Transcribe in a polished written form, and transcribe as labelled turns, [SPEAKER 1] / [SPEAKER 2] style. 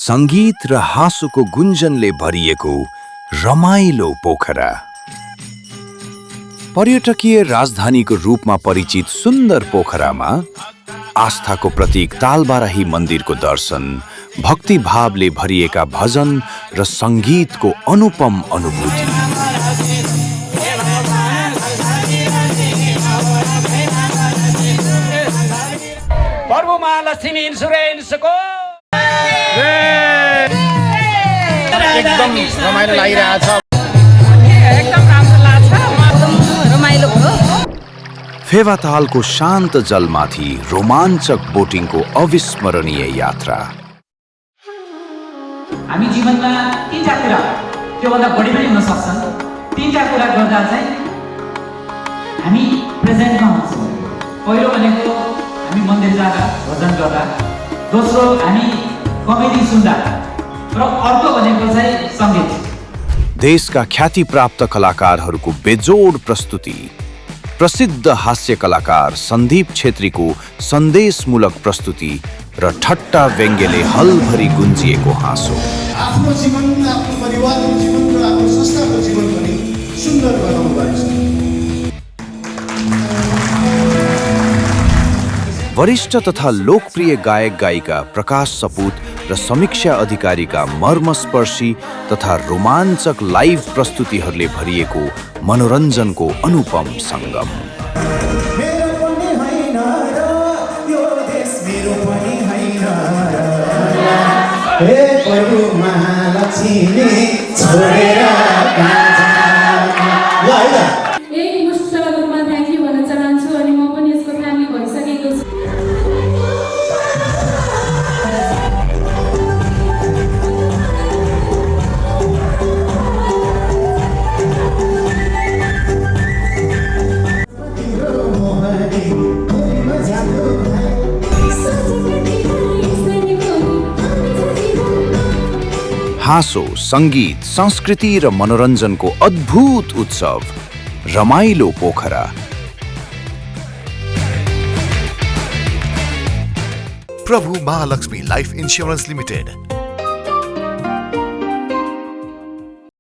[SPEAKER 1] संगीत र हाँसोको गुन्जनले भरिएको रमाइलो पोखरा। पर्यटकीय राजधानीको रूपमा परिचित सुन्दर पोखरामा आस्थाको प्रतीक तालबाराही मन्दिरको दर्शन, भक्तिभावले भरिएका भजन र संगीतको अनुपम अनुभूति।
[SPEAKER 2] प्रभु महालक्ष्मी इन्सुरेन्सको
[SPEAKER 3] एकदम रमाइलो लागिरहेछ।
[SPEAKER 2] एकदम राम्रो लाग्छ, रमाइलो भयो।
[SPEAKER 1] फेवातालको शान्त जलमाथि रोमाञ्चक बोटिङको अविस्मरणीय यात्रा।
[SPEAKER 4] हामी जीवनमा तीनटा कुरा, त्योभन्दा बढी पनि हुन सक्छन्, तीनटा कुरा गर्दा चाहिँ हामी प्रेजेन्टमा हुन्छौँ। पहिलो भनेको हामी मन्दिर जाँदा भजन गर्दा, दोस्रो हामी कमेडी सुन्दा, र अर्को भनेको चाहिँ सङ्गीत।
[SPEAKER 1] देशका ख्यातिप्राप्त कलाकारहरूको बेजोड प्रस्तुति, प्रसिद्ध हास्य कलाकार सन्दीप छेत्रीको सन्देशमूलक प्रस्तुति र ठट्टा व्यङ्ग्यले हलभरि गुन्जिएको हाँसो।
[SPEAKER 5] आफ्नो जीवन, आफ्नो परिवारको जीवन र आफ्नो संस्थाको जीवन पनि सुन्दर बनाउनु भएको छ।
[SPEAKER 1] वरिष्ठ तथा लोकप्रिय गायक गायिका प्रकाश सपुत र समीक्षा अधिकारीका मर्मस्पर्शी तथा रोमाञ्चक लाइभ प्रस्तुतिहरूले भरिएको मनोरञ्जनको अनुपम सङ्गम। हाँसो, सङ्गीत, संस्कृति र मनोरञ्जनको अद्भुत उत्सव रमाइलो पोखरा।
[SPEAKER 6] प्रभु महालक्ष्मी लाइफ इन्स्योरेन्स लिमिटेड।